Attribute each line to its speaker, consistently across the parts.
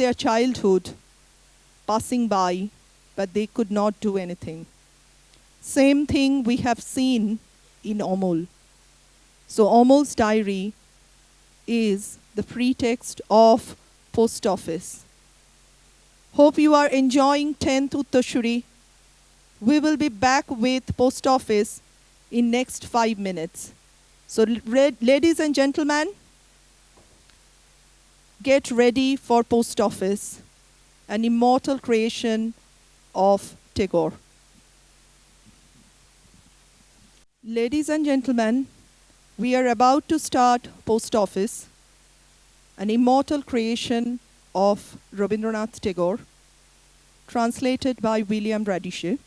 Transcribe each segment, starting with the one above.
Speaker 1: their childhood passing by, but they could not do anything. Same thing we have seen in Omul. So Omul's diary is the pretext of post office. Hope you are enjoying 10th Uttashuri. We will be back with post office in next 5 minutes. So ladies and gentlemen, get ready for post office, an immortal creation of Tagore. Ladies and gentlemen, we are about to start post office, an immortal creation of Rabindranath Tagore, translated by William Radishe.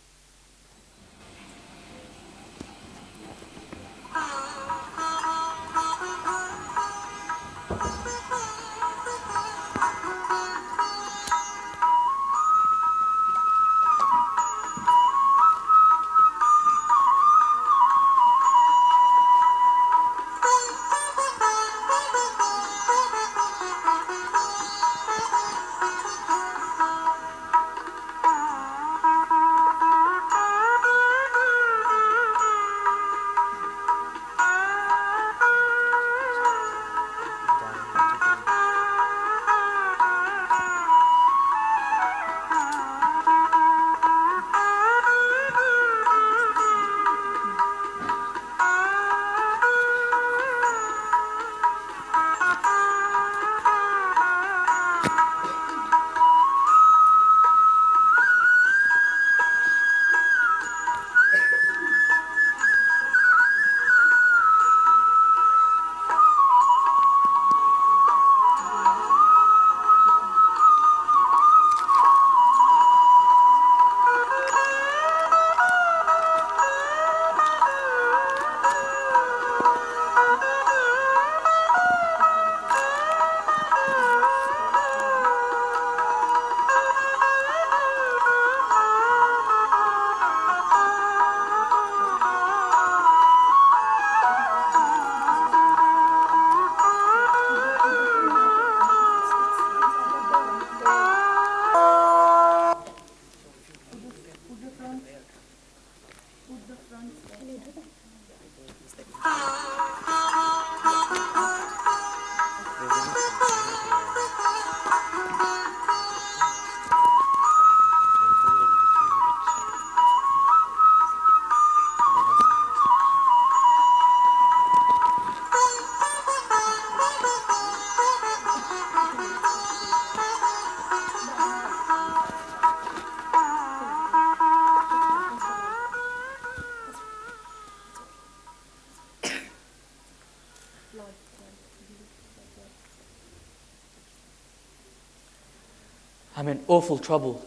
Speaker 2: I'm in awful trouble.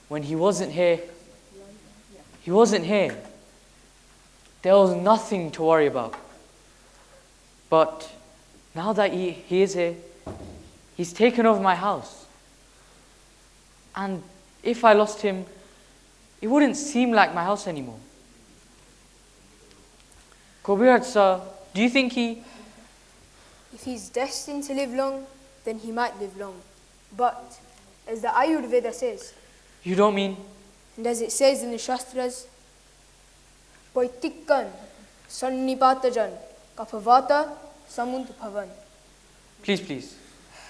Speaker 2: When he wasn't here, there was nothing to worry about. But now that he is here, he's taken over my house. And if I lost him, it wouldn't seem like my house anymore. Kobirat sir, do you think
Speaker 3: If he's destined to live long, then he might live long. But, as the Ayurveda says,
Speaker 2: You don't mean?
Speaker 3: And as it says in the Shastras, Poitikkan, Sannipatajan, Kapavata, Samundpavan.
Speaker 2: Please,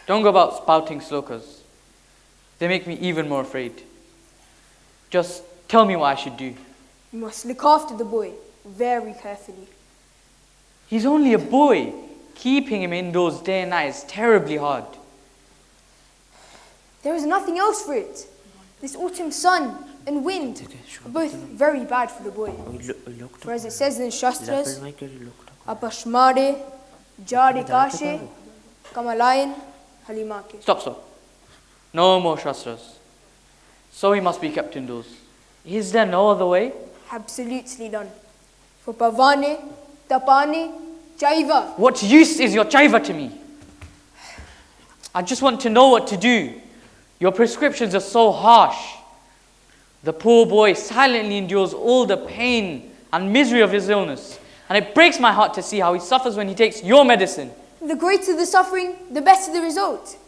Speaker 2: don't go about spouting slokas. They make me even more afraid. Just tell me what I should do.
Speaker 3: You must look after the boy very carefully.
Speaker 2: He's only a boy. Keeping him indoors day and night is terribly hard.
Speaker 3: There is nothing else for it. This autumn sun and wind are both very bad for the boy. For as it says in the Shastras, Apashmare, Jarikashe, Kamalayan, Halimake.
Speaker 2: Stop. No more Shastras. So he must be kept indoors. Is there no other way?
Speaker 3: Absolutely none. For Pavane, Tapane, Chaiva.
Speaker 2: What use is your chaiva to me? I just want to know what to do. Your prescriptions are so harsh. The poor boy silently endures all the pain and misery of his illness. And it breaks my heart to see how he suffers when he takes your medicine.
Speaker 3: The greater the suffering, the better the result.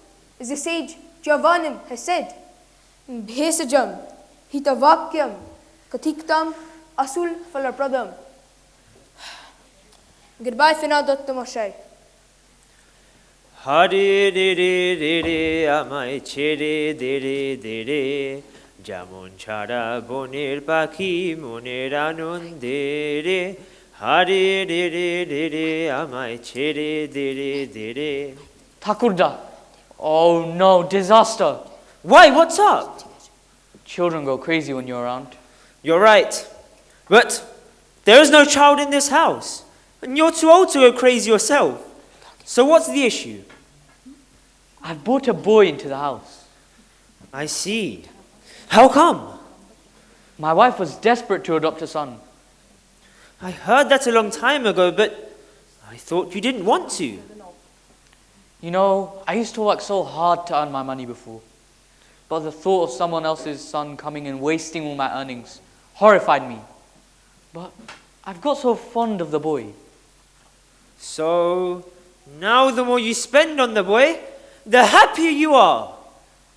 Speaker 3: As the sage Javanim has said, Bhesajam, Hitavakyam, Katiktam, Asul Falapradam. Goodbye for now, Dr. Moshe.
Speaker 4: Hare re re re re amai chere dere dere Jamon chara boner paki moner anonde re Hare re re re re amai chere dere dere.
Speaker 2: Thakurda. Oh no, disaster.
Speaker 4: Why, what's up?
Speaker 2: Children go crazy when you're around.
Speaker 4: You're right, but there is no child in this house, and you're too old to go crazy yourself. So what's the issue?
Speaker 2: I've brought a boy into the house.
Speaker 4: I see. How come?
Speaker 2: My wife was desperate to adopt a son.
Speaker 4: I heard that a long time ago, but I thought you didn't want to.
Speaker 2: You know, I used to work so hard to earn my money before. But the thought of someone else's son coming and wasting all my earnings horrified me. But I've got so fond of the boy.
Speaker 4: So, now the more you spend on the boy, the happier you are.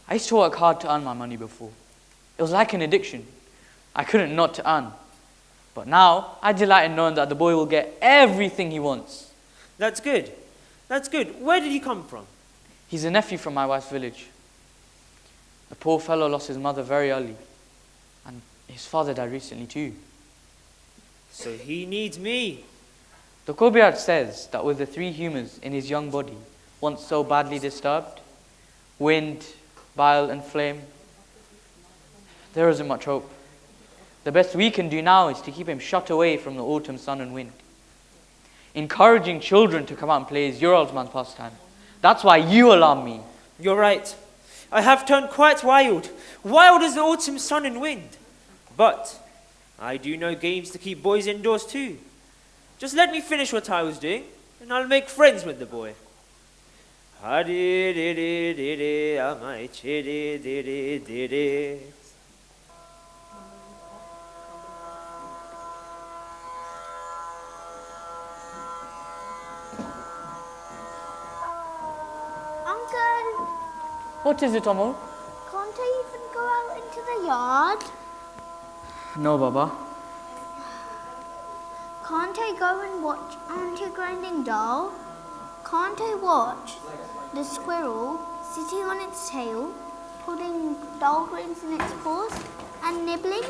Speaker 2: I used to work hard to earn my money before. It was like an addiction. I couldn't not to earn. But now, I delight in knowing that the boy will get everything he wants.
Speaker 4: That's good. That's good. Where did he come from?
Speaker 2: He's a nephew from my wife's village. The poor fellow lost his mother very early. And his father died recently too.
Speaker 4: So he needs me.
Speaker 2: The Kobirat says that with the three humors in his young body, once so badly disturbed, wind, bile and flame, there isn't much hope. The best we can do now is to keep him shut away from the autumn sun and wind. Encouraging children to come out and play is your old man's pastime. That's why you alarm me.
Speaker 4: You're right. I have turned quite wild. Wild as the autumn sun and wind. But I do know games to keep boys indoors too. Just let me finish what I was doing, and I'll make friends with the boy. Hare re re re re amai chere dere dere.
Speaker 5: Uncle,
Speaker 2: What is it, Amol?
Speaker 5: can't I even go out into the yard?
Speaker 2: No, Baba.
Speaker 5: Can't I go and watch Auntie grinding dough? Can't I watch the squirrel sitting on its tail, putting dull grains in its paws and nibbling?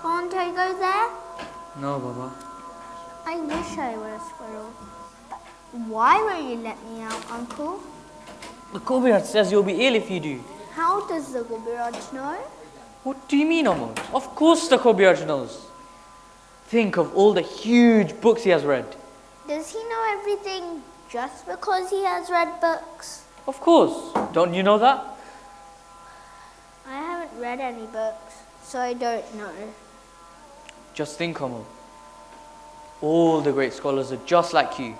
Speaker 5: Can't I go there?
Speaker 2: No, Baba.
Speaker 5: I wish I were a squirrel. Why won't you let me out, Uncle?
Speaker 2: The Kobirat says you'll be ill if you do.
Speaker 5: How does the Gobiraj know?
Speaker 2: What do you mean, Amol? Of course the Kobirat knows. Think of all the huge books he has read.
Speaker 5: Does he know everything just because he has read books?
Speaker 2: Of course. Don't you know that?
Speaker 5: I haven't read any books, so I don't know.
Speaker 2: Just think, Amol. All the great scholars are just like you.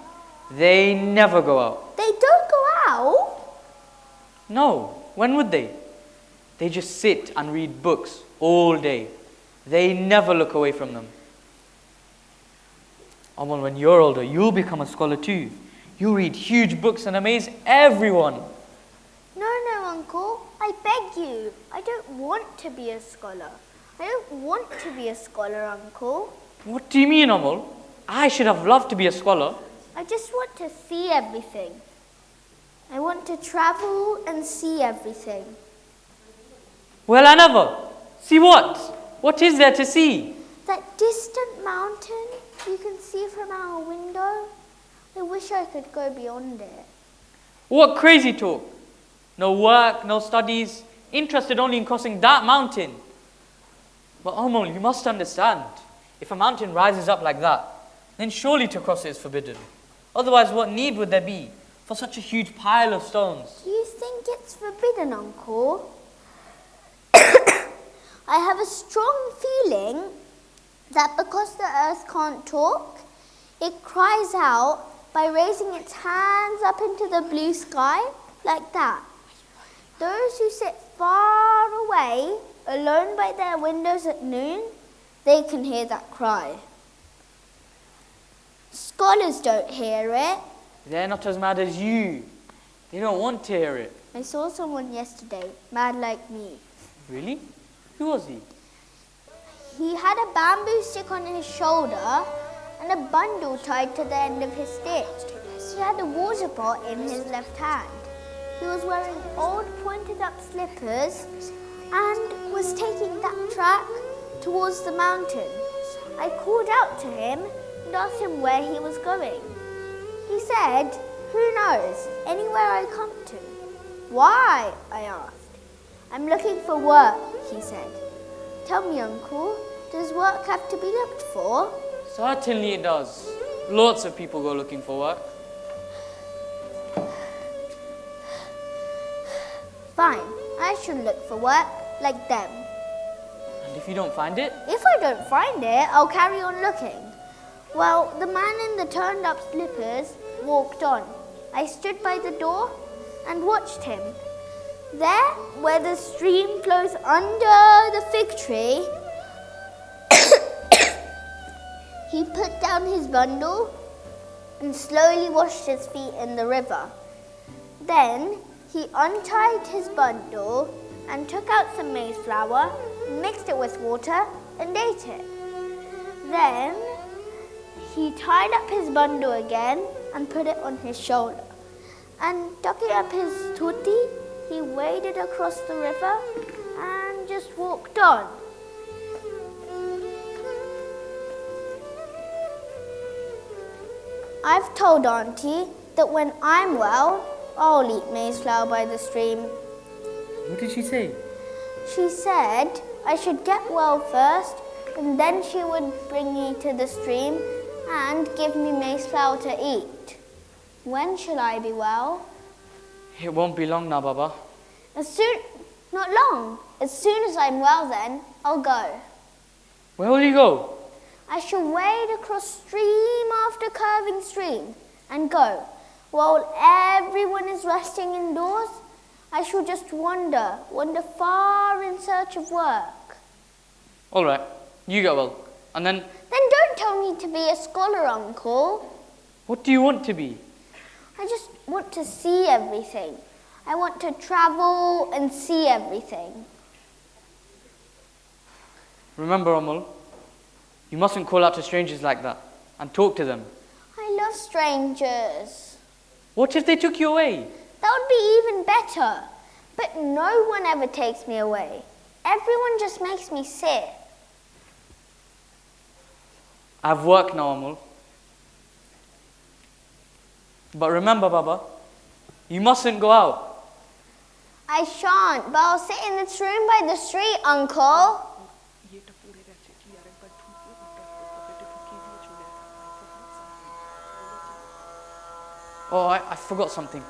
Speaker 2: They never go out.
Speaker 5: They don't go out?
Speaker 2: No, when would they? They just sit and read books all day. They never look away from them. Amal, when you're older, you'll become a scholar too. You read huge books and amaze everyone.
Speaker 5: No, Uncle. I beg you. I don't want to be a scholar. I don't want to be a scholar, Uncle.
Speaker 2: What do you mean, Amal? I should have loved to be a scholar.
Speaker 5: I just want to see everything. I want to travel and see everything.
Speaker 2: Well, I never. See what? What is there to see?
Speaker 5: That distant mountain you can see from our window. I wish I could go beyond it.
Speaker 2: What crazy talk. No work, no studies, interested only in crossing that mountain. But Amal, you must understand. If a mountain rises up like that, then surely to cross it is forbidden. Otherwise, what need would there be for such a huge pile of stones?
Speaker 5: Do you think it's forbidden, Uncle? I have a strong feeling that because the earth can't talk, it cries out by raising its hands up into the blue sky like that. Those who sit far away, alone by their windows at noon, they can hear that cry. Scholars don't hear it.
Speaker 2: They're not as mad as you. They don't want to hear it.
Speaker 5: I saw someone yesterday, mad like me.
Speaker 2: Really? Who was he?
Speaker 5: He had a bamboo stick on his shoulder and a bundle tied to the end of his stick. He had a water pot in his left hand. He was wearing old pointed up slippers and was taking that track towards the mountain. I called out to him and asked him where he was going. He said, "Who knows, anywhere I come to." "Why?" I asked. "I'm looking for work," he said. "Tell me, Uncle, does work have to be looked for?"
Speaker 2: Certainly it does. Lots of people go looking for work.
Speaker 5: Fine, I should look for work like them.
Speaker 2: And if you don't find it?
Speaker 5: If I don't find it, I'll carry on looking. Well, the man in the turned up slippers walked on. I stood by the door and watched him. There, where the stream flows under the fig tree, he put down his bundle and slowly washed his feet in the river. Then he untied his bundle and took out some maize flour, mixed it with water and ate it. Then he tied up his bundle again and put it on his shoulder. And tucking up his tutti, he waded across the river and just walked on. I've told Auntie that when I'm well, I'll eat maize flour by the stream.
Speaker 2: What did she say?
Speaker 5: She said I should get well first, and then she would bring me to the stream and give me maize flour to eat. When shall I be well?
Speaker 2: It won't be long now, Baba.
Speaker 5: Not long. As soon as I'm well then, I'll go.
Speaker 2: Where will you go?
Speaker 5: I shall wade across stream after curving stream and go. While everyone is resting indoors, I shall just wander far in search of work.
Speaker 2: All right, you get well. And then,
Speaker 5: Then don't tell me to be a scholar, Uncle.
Speaker 2: what do you want to be?
Speaker 5: I just want to see everything. I want to travel and see everything.
Speaker 2: Remember, Amul, you mustn't call out to strangers like that and talk to them.
Speaker 5: I love strangers.
Speaker 2: What if they took you away?
Speaker 5: That would be even better. But no one ever takes me away. Everyone just makes me sit.
Speaker 2: I have work now, Amul. But remember, Baba, you mustn't go out.
Speaker 5: I shan't, but I'll sit in this room by the street, Uncle.
Speaker 2: Oh, I forgot something.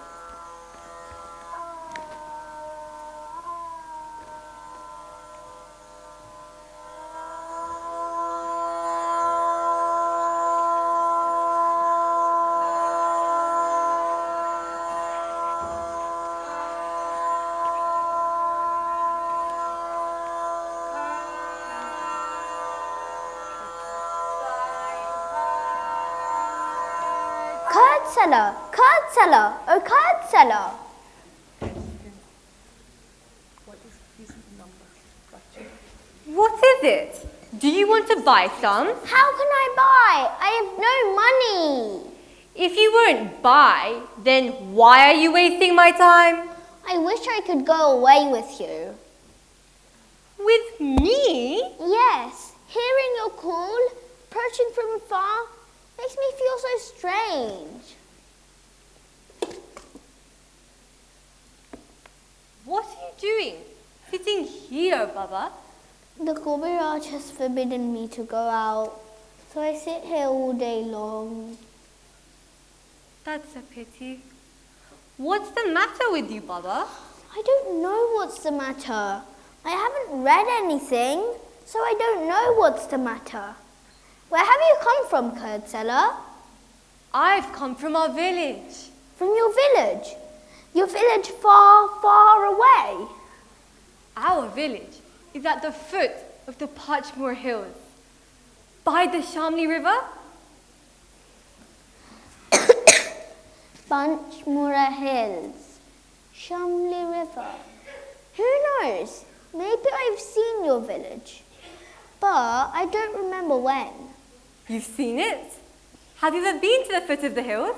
Speaker 5: Curd seller, oh curd seller.
Speaker 6: What is it? Do you want to buy some?
Speaker 5: How can I buy? I have no money.
Speaker 6: If you won't buy, then why are you wasting my time?
Speaker 5: I wish I could go away with you.
Speaker 6: With me?
Speaker 5: Yes, hearing your call, approaching from afar, makes me feel so strange.
Speaker 6: What are you doing? Sitting here, Baba?
Speaker 5: The Gobiraj has forbidden me to go out, so I sit here all day long.
Speaker 6: That's a pity. What's the matter with you, Baba?
Speaker 5: I don't know what's the matter. I haven't read anything, so I don't know what's the matter. Where have you come from, curd seller?
Speaker 6: I've come from our village.
Speaker 5: From your village? Your village far, far away?
Speaker 6: Our village is at the foot of the Parchmoor Hills, by the Shamli River.
Speaker 5: Bunchmura Hills. Shamli River. Who knows? Maybe I've seen your village, but I don't remember when.
Speaker 6: You've seen it? Have you ever been to the foot of the hills?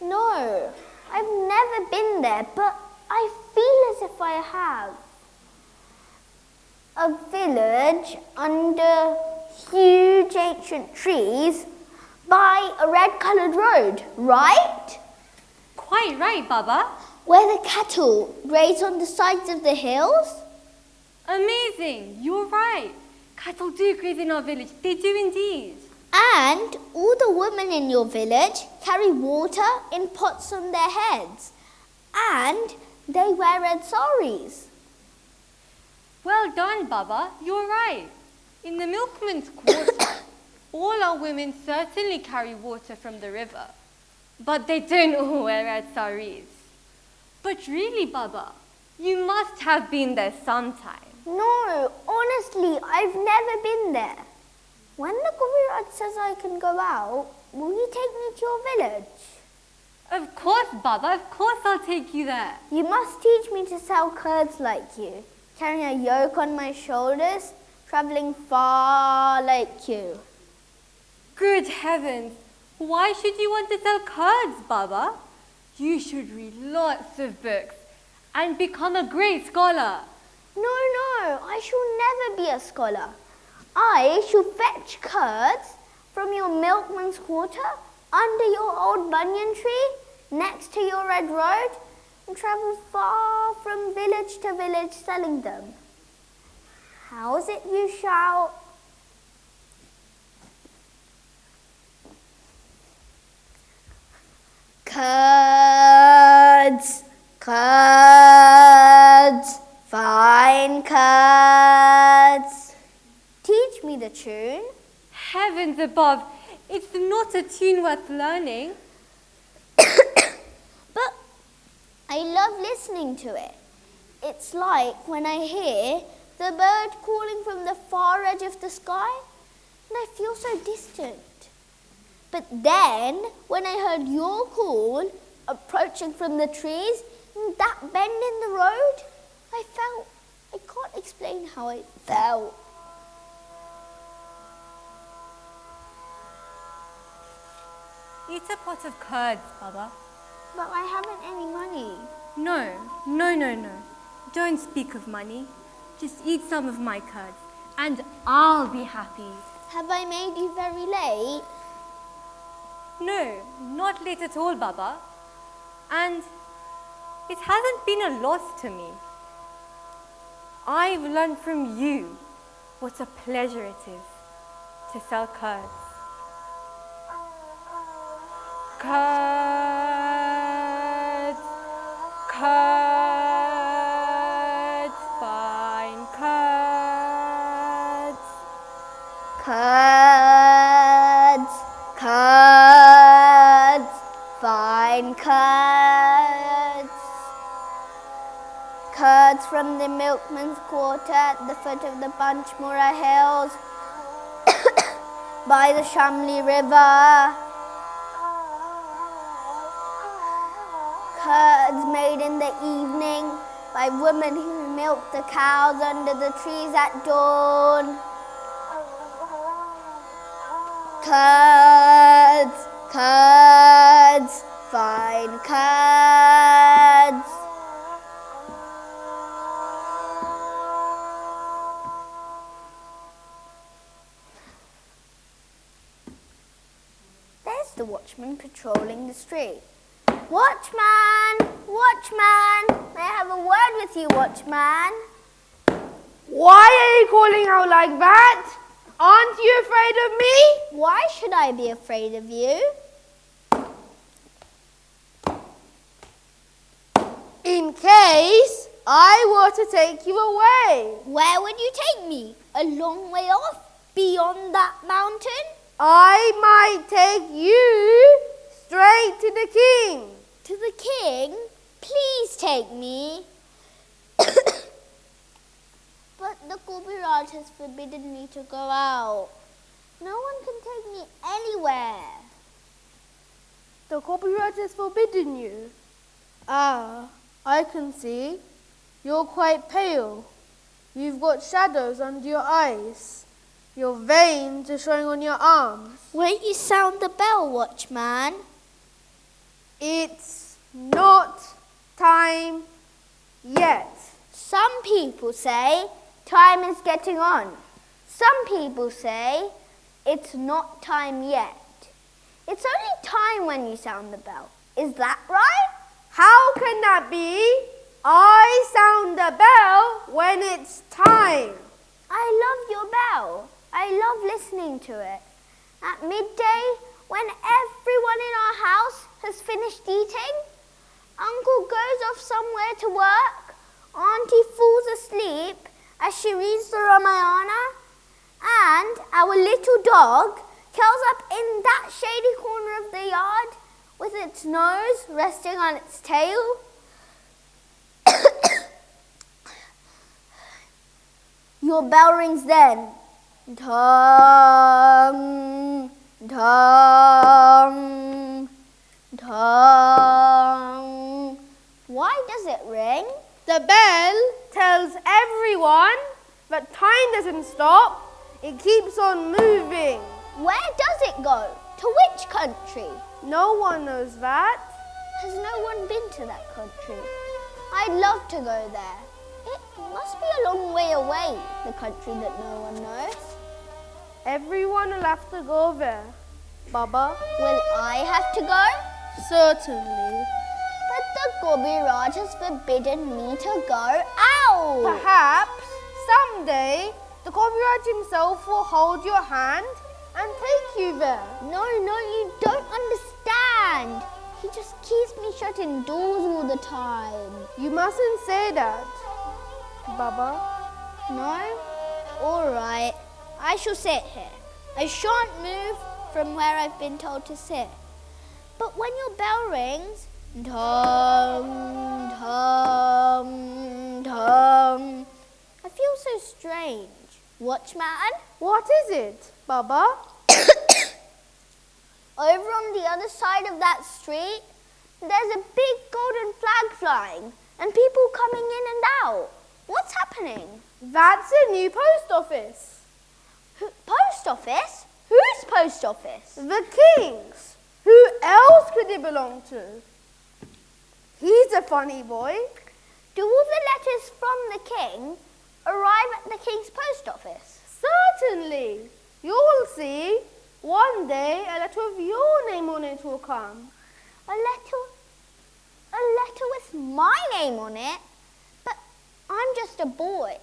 Speaker 5: No, I've never been there, but I feel as if I have. A village under huge ancient trees by a red-coloured road, right?
Speaker 6: Quite right, Baba.
Speaker 5: Where the cattle graze on the sides of the hills?
Speaker 6: Amazing. You're right. Cattle do graze in our village. They do indeed.
Speaker 5: And all the women in your village carry water in pots on their heads. And they wear red saris.
Speaker 6: Well done, Baba. You're right. In the milkman's quarter, all our women certainly carry water from the river. But they don't all wear red saris. But really, Baba, you must have been there sometime.
Speaker 5: No, honestly, I've never been there. When the Guru says I can go out, will you take me to your village?
Speaker 6: Of course, Baba. Of course I'll take you there.
Speaker 5: You must teach me to sell curds like you, carrying a yoke on my shoulders, travelling far like you.
Speaker 6: Good heavens. Why should you want to sell curds, Baba? You should read lots of books and become a great scholar.
Speaker 5: No, I shall never be a scholar. I shall fetch curds from your milkman's quarter, under your old banyan tree, next to your red road, and travel far from village to village selling them. How's it you shout? Curds, curds, fine curds. Teach me the tune.
Speaker 6: Heavens above, it's not a tune worth learning.
Speaker 5: But I love listening to it. It's like when I hear the bird calling from the far edge of the sky, and I feel so distant. But then, when I heard your call approaching from the trees, and that bend in the road, I can't explain how I felt.
Speaker 6: Eat a pot of curds, Baba.
Speaker 5: But I haven't any money.
Speaker 6: No. Don't speak of money. Just eat some of my curds, and I'll be happy.
Speaker 5: Have I made you very late?
Speaker 6: No, not late at all, Baba. And it hasn't been a loss to me. I've learned from you what a pleasure it is to sell curds. Curds, curds, fine curds.
Speaker 5: Curds, curds, fine curds. Curds from the milkman's quarter at the foot of the Bunchmora Hills by the Shamli River. Curds made in the evening by women who milk the cows under the trees at dawn. Curds, curds, fine curds. There's the watchman patrolling the street. Watchman! Watchman! May I have a word with you, watchman?
Speaker 3: Why are you calling out like that? Aren't you afraid of me?
Speaker 5: Why should I be afraid of you?
Speaker 3: In case I were to take you away.
Speaker 5: Where would you take me? A long way off? Beyond that mountain?
Speaker 3: I might take you straight to the king.
Speaker 5: To the king? Please take me. But the Gobiraj has forbidden me to go out. No one can take me anywhere.
Speaker 3: The copyright has forbidden you.
Speaker 5: Ah,
Speaker 3: I can see. You're quite pale. You've got shadows under your eyes. Your veins are showing on your arms.
Speaker 5: Won't you sound the bell, watchman?
Speaker 3: It's not time yet.
Speaker 5: Some people say time is getting on. Some people say it's not time yet. It's only time when you sound the bell. Is that right?
Speaker 3: How can that be? I sound the bell when it's time.
Speaker 5: I love your bell. I love listening to it. At midday, when everyone in our house has finished eating, Uncle goes off somewhere to work, Auntie falls asleep as she reads the Ramayana, and our little dog curls up in that shady corner of the yard with its nose resting on its tail. Your bell rings then. Dong, dong, dong. Why does it ring?
Speaker 3: The bell tells everyone that time doesn't stop. It keeps on moving.
Speaker 5: Where does it go? To which country?
Speaker 3: No one knows that.
Speaker 5: Has no one been to that country? I'd love to go there. It must be a long way away, the country that no one knows.
Speaker 3: Everyone will have to go there. Baba?
Speaker 5: Will I have to go?
Speaker 3: Certainly.
Speaker 5: But the Gobi Raj has forbidden me to go. Ow!
Speaker 3: Perhaps someday the Copyright himself will hold your hand and take you there.
Speaker 5: No, you don't understand. He just keeps me shut indoors all the time.
Speaker 3: You mustn't say that, Baba.
Speaker 5: No? All right. I shall sit here. I shan't move from where I've been told to sit. But when your bell rings, dong, dong, dong, I feel so strange. Watchman?
Speaker 3: What is it, Baba?
Speaker 5: Over on the other side of that street, there's a big golden flag flying and people coming in and out. What's happening?
Speaker 3: That's a new post office.
Speaker 5: Post office? Whose post office?
Speaker 3: The King's. Who else could it belong to? He's a funny boy.
Speaker 5: Do all the letters from the King arrive at the King's post office?
Speaker 3: Certainly. You'll see. One day a letter of your name on it will come.
Speaker 5: A letter with my name on it? But I'm just a boy.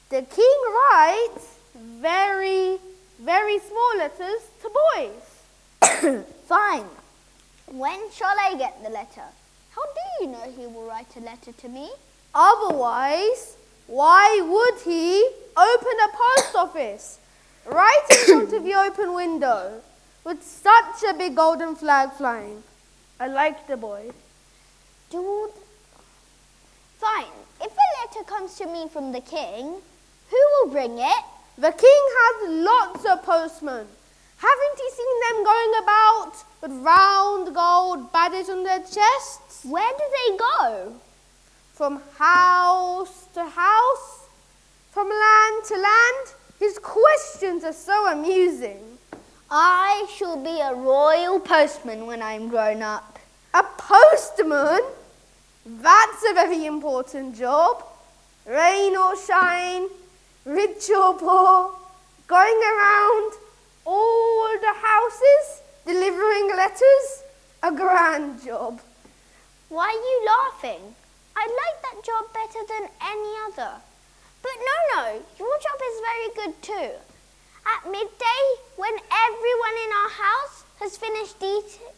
Speaker 3: The King writes very, very small letters to boys.
Speaker 5: Fine. When shall I get the letter? How do you know he will write a letter to me?
Speaker 3: Otherwise, why would he open a post office right in front of the open window with such a big golden flag flying? I like the boy.
Speaker 5: Fine. If a letter comes to me from the King, who will bring it?
Speaker 3: The King has lots of postmen. Haven't you seen them going about with round gold badges on their chests?
Speaker 5: Where do they go?
Speaker 3: From house to house, from land to land. His questions are so amusing.
Speaker 5: I shall be a royal postman when I'm grown up.
Speaker 3: A postman? That's a very important job. Rain or shine, rich or poor, going around all the houses, delivering letters, a grand job.
Speaker 5: Why are you laughing? I like that job better than any other. But no, your job is very good too. At midday, when everyone in our house has finished eating,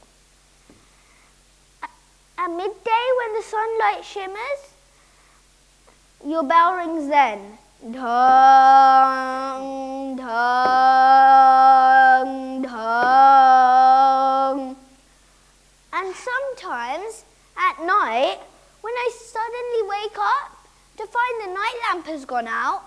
Speaker 5: at midday when the sunlight shimmers, your bell rings then. Dong, dong, dong. And sometimes at night, when I suddenly wake up to find the night lamp has gone out,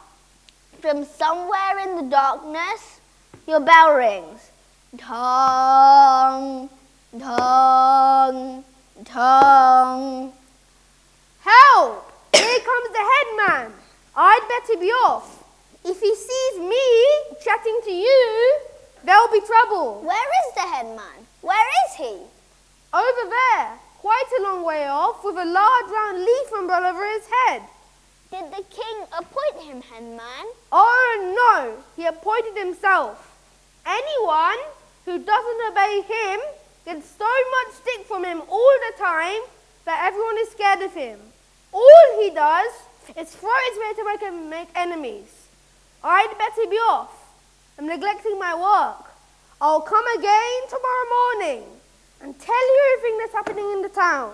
Speaker 5: from somewhere in the darkness, your bell rings. Dong, dong, dong.
Speaker 3: Help! Here comes the headman. I'd better be off. If he sees me chatting to you, there'll be trouble.
Speaker 5: Where is the headman? Where is he?
Speaker 3: Over there, quite a long way off, with a large round leaf umbrella over his head.
Speaker 5: Did the king appoint him headman?
Speaker 3: Oh no, he appointed himself. Anyone who doesn't obey him gets so much stick from him all the time that everyone is scared of him. All he does is throw his way to make enemies. I'd better be off. I'm neglecting my work. I'll come again tomorrow morning and tell you everything that's happening in the town.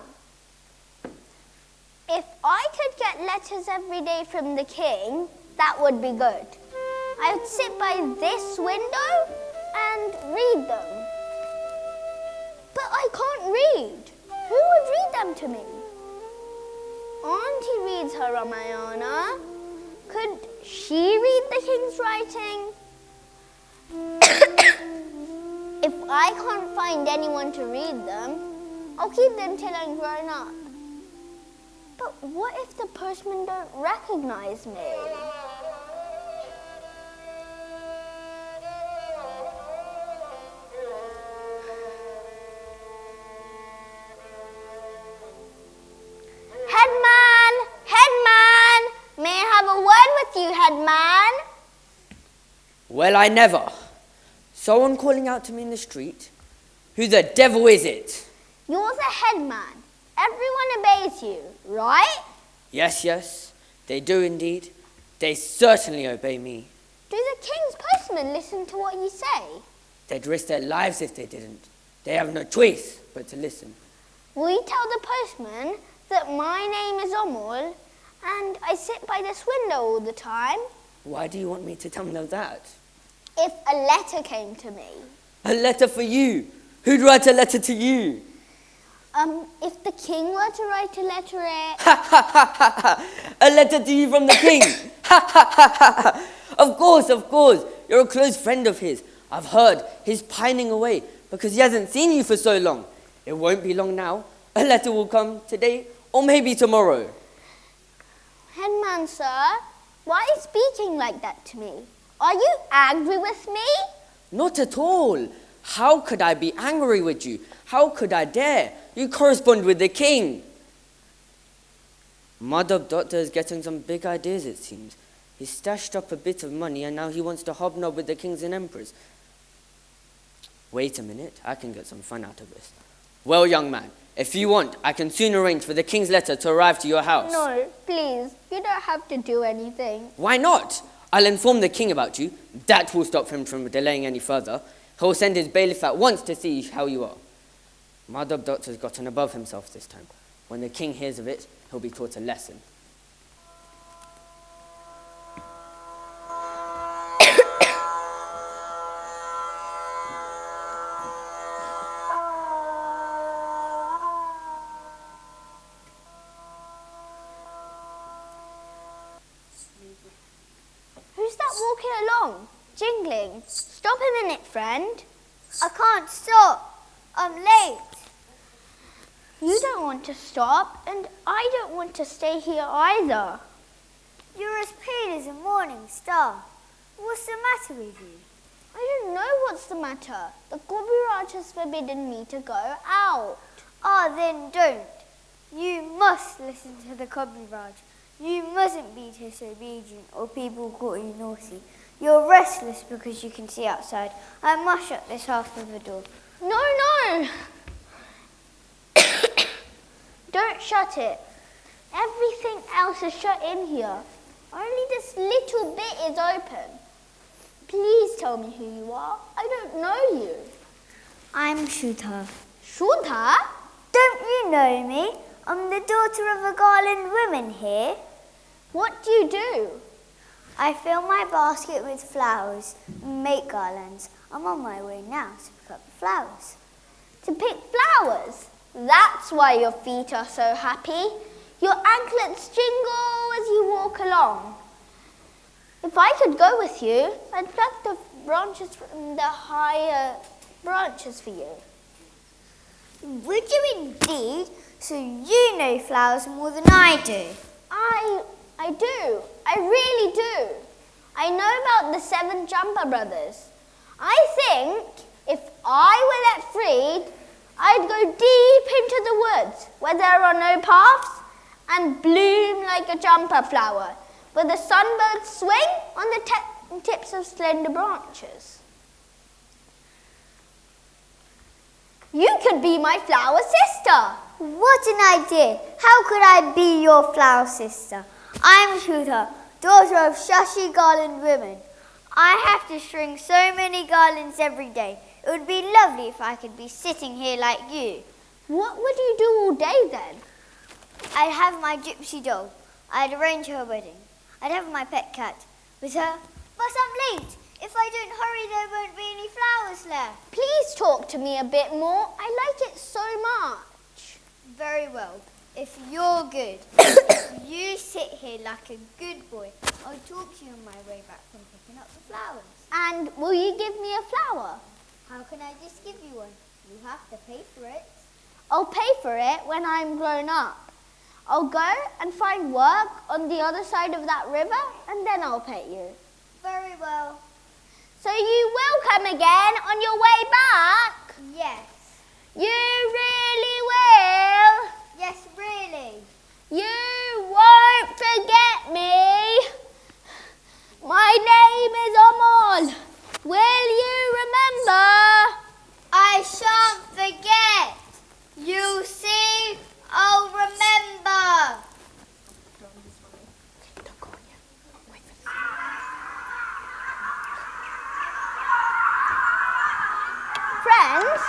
Speaker 5: If I could get letters every day from the king, that would be good. I would sit by this window and read them. But I can't read. Who would read them to me? Auntie reads her Ramayana. Could she read the king's writing? If I can't find anyone to read them, I'll keep them till I'm grown up. But what if the postman don't recognize me? Headman! Headman! May I have a word with you, Headman?
Speaker 7: Well, I never. Someone calling out to me in the street? Who the devil is it?
Speaker 5: You're the headman. Everyone obeys you, right?
Speaker 7: Yes, they do indeed. They certainly obey me.
Speaker 5: Do the king's postmen listen to what you say?
Speaker 7: They'd risk their lives if they didn't. They have no choice but to listen.
Speaker 5: Will you tell the postman that my name is Omul and I sit by this window all the time?
Speaker 7: Why do you want me to tell them that?
Speaker 5: If a letter came to me.
Speaker 7: A letter for you? Who'd write a letter to you?
Speaker 5: If the king were to write a letter,
Speaker 7: A letter to you from the king? Of course. You're a close friend of his. I've heard he's pining away because he hasn't seen you for so long. It won't be long now. A letter will come today or maybe tomorrow.
Speaker 5: Headman, sir, why are you speaking like that to me? Are you angry with me?
Speaker 7: Not at all. How could I be angry with you? How could I dare? You correspond with the king. Madhab Doctor is getting some big ideas, it seems. He's stashed up a bit of money and now he wants to hobnob with the kings and emperors. Wait a minute, I can get some fun out of this. Well, young man, if you want, I can soon arrange for the king's letter to arrive to your house.
Speaker 5: No, please, you don't have to do anything.
Speaker 7: Why not? I'll inform the king about you. That will stop him from delaying any further. He'll send his bailiff at once to see how you are. Madhab Doctor's gotten above himself this time. When the king hears of it, he'll be taught a lesson.
Speaker 5: Who's that walking along, jingling? Stop a minute, friend.
Speaker 8: I can't stop. I'm late.
Speaker 5: You don't want to stop, and I don't want to stay here either.
Speaker 8: You're as pale as a morning star. What's the matter with you?
Speaker 5: I don't know what's the matter. The Gobiraj has forbidden me to go out.
Speaker 8: Ah, then don't. You must listen to the Kabiraj. You mustn't be disobedient or people call you naughty. You're restless because you can see outside. I must shut this half of the door.
Speaker 5: No. Don't shut it. Everything else is shut in here. Only this little bit is open. Please tell me who you are. I don't know you.
Speaker 8: I'm Shudha.
Speaker 5: Shudha?
Speaker 8: Don't you know me? I'm the daughter of a garland woman here.
Speaker 5: What do you do?
Speaker 8: I fill my basket with flowers and make garlands. I'm on my way now to pick up the flowers.
Speaker 5: To pick flowers? That's why your feet are so happy. Your anklets jingle as you walk along. If I could go with you, I'd pluck the branches from the higher branches for you.
Speaker 8: Would you indeed? So you know flowers more than I do.
Speaker 5: I do. I really do. I know about the 7 Jumper Brothers. I think if I were let free, I'd go deep into the woods where there are no paths and bloom like a jumper flower, where the sunbirds swing on the tips of slender branches. You could be my flower sister.
Speaker 8: What an idea! How could I be your flower sister? I'm Shruta, daughter of Shashi Garland women. I have to string so many garlands every day. It would be lovely if I could be sitting here like you.
Speaker 5: What would you do all day then?
Speaker 8: I'd have my gypsy doll. I'd arrange her wedding. I'd have my pet cat with her. But I'm late. If I don't hurry, there won't be any flowers left.
Speaker 5: Please talk to me a bit more. I like it so much.
Speaker 8: Very well. If you're good, you sit here like a good boy. I'll talk to you on my way back from picking up the flowers.
Speaker 5: And will you give me a flower?
Speaker 8: How can I just give you one? You have to pay for it.
Speaker 5: I'll pay for it when I'm grown up. I'll go and find work on the other side of that river and then I'll pay you.
Speaker 8: Very well.
Speaker 5: So you will come again on your way back?
Speaker 8: Yes.
Speaker 5: You really will?
Speaker 8: Yes, really.
Speaker 5: You won't forget me. My name is Amal. Will you remember?
Speaker 8: I shan't forget. You see, I'll remember.
Speaker 5: Friends,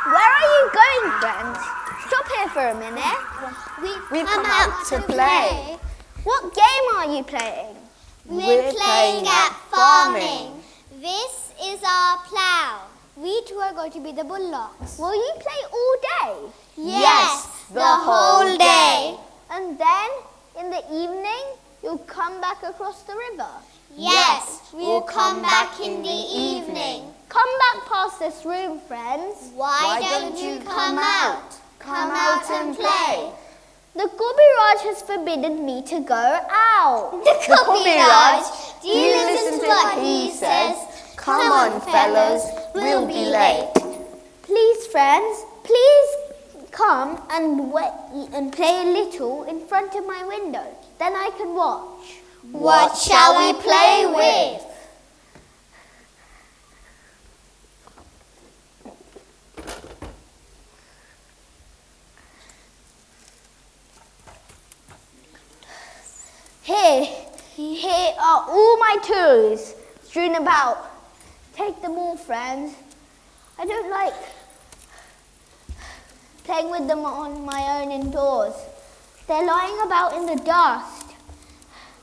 Speaker 5: where are you going, friends? Stop here for a minute.
Speaker 8: We've come out to play.
Speaker 5: What game are you playing?
Speaker 8: We're playing at farming. This is our plough. We two are going to be the bullocks.
Speaker 5: Will you play all day?
Speaker 8: Yes, the whole day.
Speaker 5: And then, in the evening, you'll come back across the river?
Speaker 8: Yes, we'll come back in the evening.
Speaker 5: Come back past this room, friends.
Speaker 8: Why don't you come out? Come out and play.
Speaker 5: The Gobiraj has forbidden me to go out.
Speaker 8: The Gobiraj, do you listen to what he says? Come on, fellows, we'll be late.
Speaker 5: Please, friends, please come and play a little in front of my window. Then I can watch.
Speaker 8: What shall we play with?
Speaker 5: Here are all my tools strewn about. Take them all, friends. I don't like playing with them on my own indoors. They're lying about in the dust.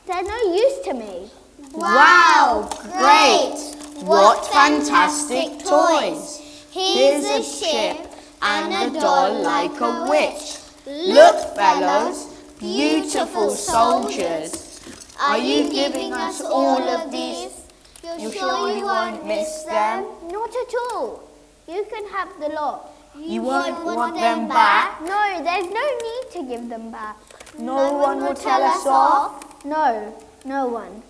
Speaker 5: They're no use to me.
Speaker 8: Wow, great! What fantastic toys! Here's a ship and a doll like a witch. Look, fellows, beautiful soldiers. Are you giving us all of these? You're sure you won't miss them?
Speaker 5: Not at all. You can have the lot.
Speaker 8: You won't want them back?
Speaker 5: No, there's no need to give them back.
Speaker 8: No one will tell us off?
Speaker 5: No, no one.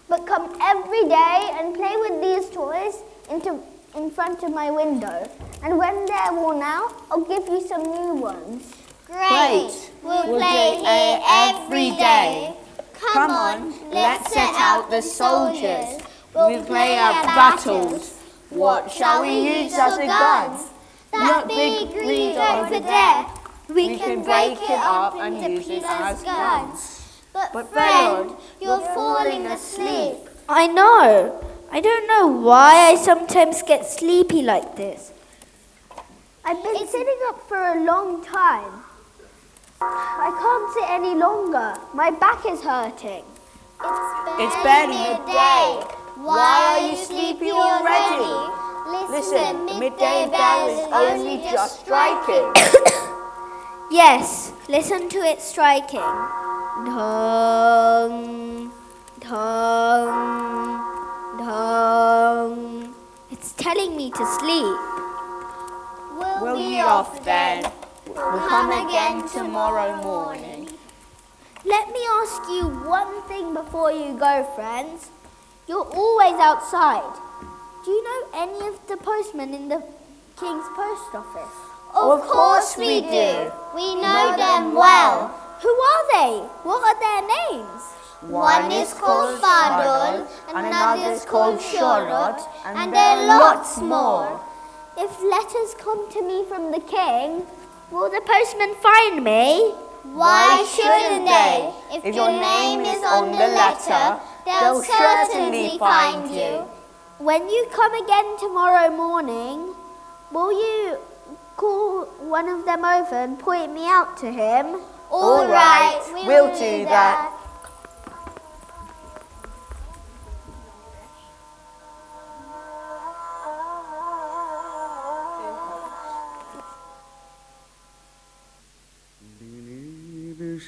Speaker 5: But come every day and play with these toys in front of my window. And when they're worn out, I'll give you some new ones.
Speaker 8: Great! We'll play here every day. Come on, let's set out the soldiers. We'll play our battles. What shall we use as a gun? That big reed over there. We can break it up and use it as guns. But friend, you're falling asleep.
Speaker 3: I know. I don't know why I sometimes get sleepy like this.
Speaker 5: I've been sitting up for a long time. I can't sit any longer. My back is hurting.
Speaker 8: It's barely midday. Why are you sleepy already? Listen, the midday bell is only just striking.
Speaker 3: Yes, listen to it striking. Dong, dong, dong. It's telling me to sleep.
Speaker 8: We'll be off then.
Speaker 5: We'll come again tomorrow morning. Let me ask you one thing before you go, friends. You're always outside. Do you know any of the postmen in the King's post office?
Speaker 8: Of course we do. We know them well.
Speaker 5: Who are they? What are their names?
Speaker 8: One is called Fadol, another is called Shorot, and there are lots more.
Speaker 5: If letters come to me from the king, will the postman find me?
Speaker 8: Why shouldn't they? If your name is on the letter, they'll certainly find you.
Speaker 5: When you come again tomorrow morning, will you call one of them over and point me out to him?
Speaker 8: All right, we'll do that.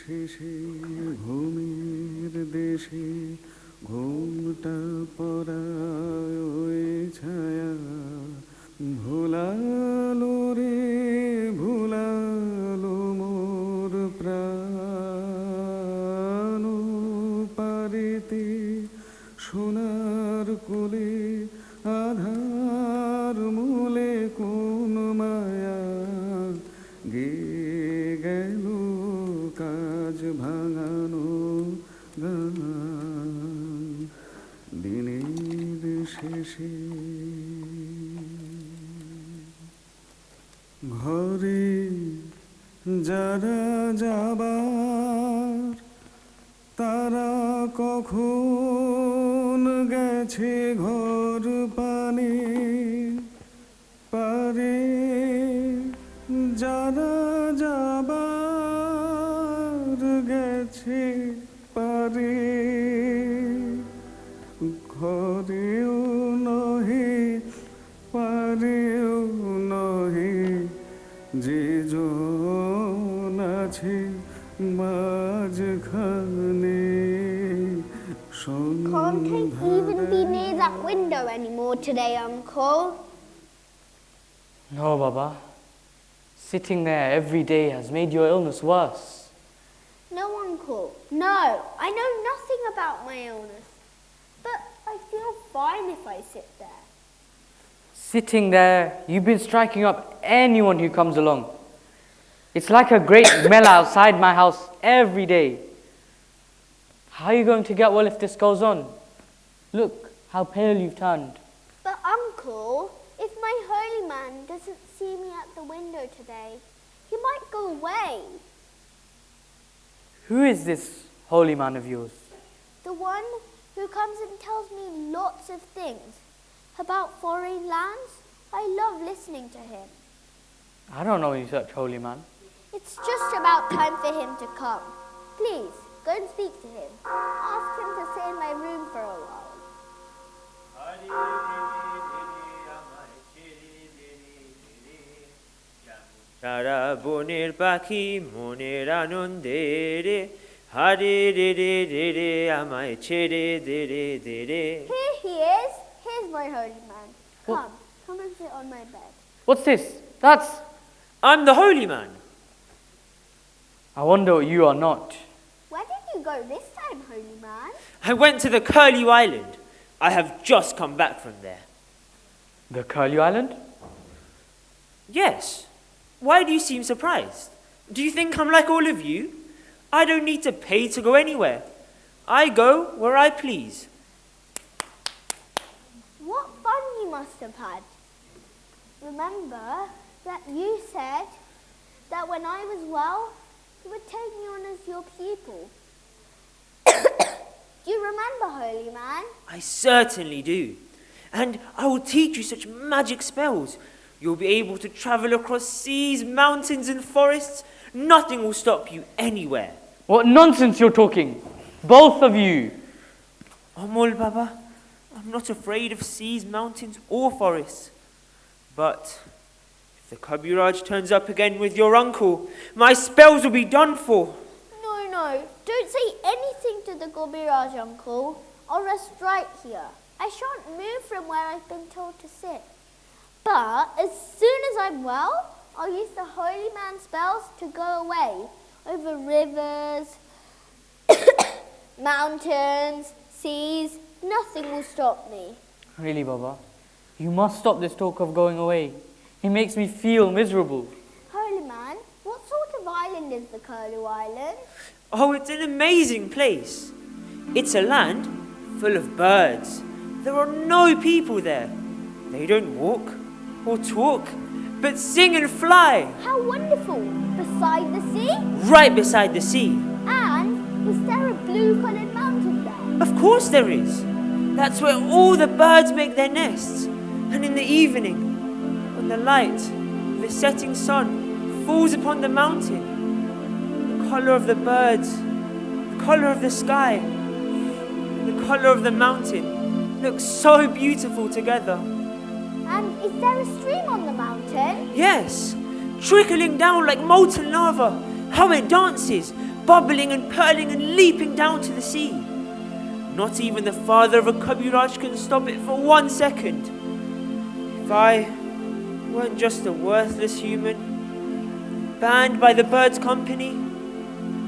Speaker 9: শেষে ঘুমের দেশে ঘুমটা পড়ায় ওই ছায়া ভোলালো রে ভোলালো মোর প্রাণ পারিতে সোনার কোলে আধার মূলে কোন মায়া গে গেল কাজ ভাঙানো গান দিনের শেষে ঘরে যারা যাবার তারা কখন গেছে ঘর পানে পারে যারা যাবার গেছে পারে ঘরেও নহে পারেও নহে যে জন আছে মাঝখানে
Speaker 5: Can't even be near that window anymore today, Uncle.
Speaker 2: No, Baba. Sitting there every day has made your illness worse.
Speaker 5: No, Uncle. No, I know nothing about my illness. But I feel fine if I sit there.
Speaker 2: Sitting there, you've been striking up anyone who comes along. It's like a great smell outside my house every day. How are you going to get well if this goes on? Look how pale you've turned.
Speaker 5: But Uncle, if my holy man doesn't see me at the window today, he might go away.
Speaker 2: Who is this holy man of yours?
Speaker 5: The one who comes and tells me lots of things about foreign lands. I love listening to him.
Speaker 2: I don't know any such holy man.
Speaker 5: It's just about time for him to come. Please, go and speak to him. Ask him to stay in my room for a while.
Speaker 4: সারা বনের পাখি মনের আনন্দে রে হারে রে রে রে রে আমায় ছেড়ে দে রে দে রে
Speaker 5: Here he is. Here's my holy man. Come and sit on my bed.
Speaker 2: What's this? That's...
Speaker 4: I'm the holy man.
Speaker 2: I wonder what you are not.
Speaker 5: Where did you go this time, holy man?
Speaker 4: I went to the Curlew Island. I have just come back from there.
Speaker 2: The Curlew Island?
Speaker 4: Yes. Why do you seem surprised? Do you think I'm like all of you? I don't need to pay to go anywhere. I go where I please.
Speaker 5: What fun you must have had. Remember that you said that when I was well, you would take me on as your pupil. Do you remember, holy man?
Speaker 4: I certainly do. And I will teach you such magic spells. You'll be able to travel across seas, mountains and forests. Nothing will stop you anywhere.
Speaker 2: What nonsense you're talking. Both of you.
Speaker 4: Amol Baba, I'm not afraid of seas, mountains or forests. But if the Kabiraj turns up again with your uncle, my spells will be done for.
Speaker 5: No. Don't say anything to the Gobiraj, uncle. I'll rest right here. I shan't move from where I've been told to sit. But as soon as I'm well, I'll use the holy man's spells to go away over rivers, mountains, seas. Nothing will stop me.
Speaker 2: Really, Baba? You must stop this talk of going away. It makes me feel miserable.
Speaker 5: Holy man, what sort of island is the Curlew Island?
Speaker 4: Oh, it's an amazing place. It's a land full of birds. There are no people there. They don't walk or talk, but sing and fly.
Speaker 5: How wonderful! Beside the sea?
Speaker 4: Right beside the sea.
Speaker 5: And is there a blue-coloured mountain there?
Speaker 4: Of course there is. That's where all the birds make their nests. And in the evening, when the light of the setting sun falls upon the mountain, the colour of the birds, the colour of the sky, and the colour of the mountain look so beautiful together.
Speaker 5: And is there a stream on the mountain?
Speaker 4: Yes, trickling down like molten lava. How it dances, bubbling and purling and leaping down to the sea. Not even the father of a Kabiraj can stop it for 1 second. If I weren't just a worthless human, banned by the birds' company,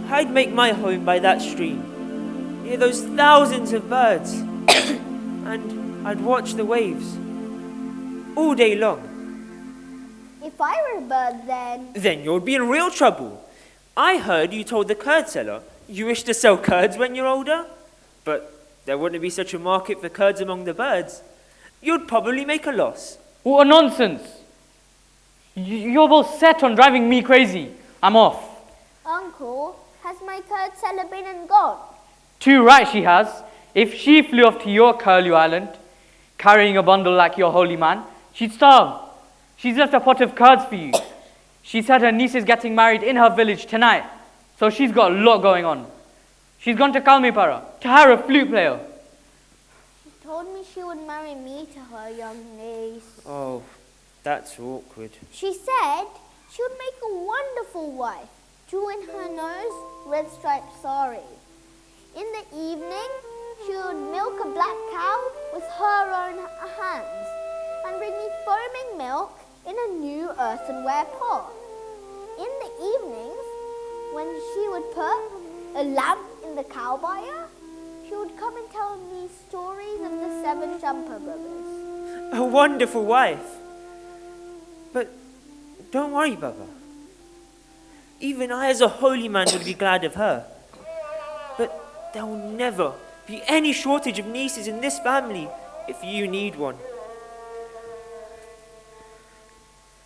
Speaker 4: I'd make my home by that stream, near those thousands of birds, and I'd watch the waves all day long.
Speaker 5: If I were a bird then...
Speaker 4: Then you'd be in real trouble. I heard you told the curd seller you wish to sell curds when you're older, but there wouldn't be such a market for curds among the birds. You'd probably make a loss.
Speaker 2: What nonsense! You're both set on driving me crazy. I'm off.
Speaker 5: Uncle, has my curd seller been and gone?
Speaker 2: Too right she has. If she flew off to your Curlew Island, carrying a bundle like your holy man, she'd starve. She's left a pot of curds for you. She said her niece is getting married in her village tonight, so she's got a lot going on. She's gone to Kalmipara to hire a flute player.
Speaker 5: She told me she would marry me to her young niece.
Speaker 4: Oh, that's awkward.
Speaker 5: She said she would make a wonderful wife, jewel in her nose, red striped sari. In the evening, she would milk a black cow with her own hands and bring me foaming milk in a new earthenware pot. In the evenings, when she would put a lamp in the cow byre, she would come and tell me stories of the 7 Jumper brothers.
Speaker 4: A wonderful wife. But don't worry, Baba. Even I as a holy man would be glad of her. But there will never be any shortage of nieces in this family if you need one.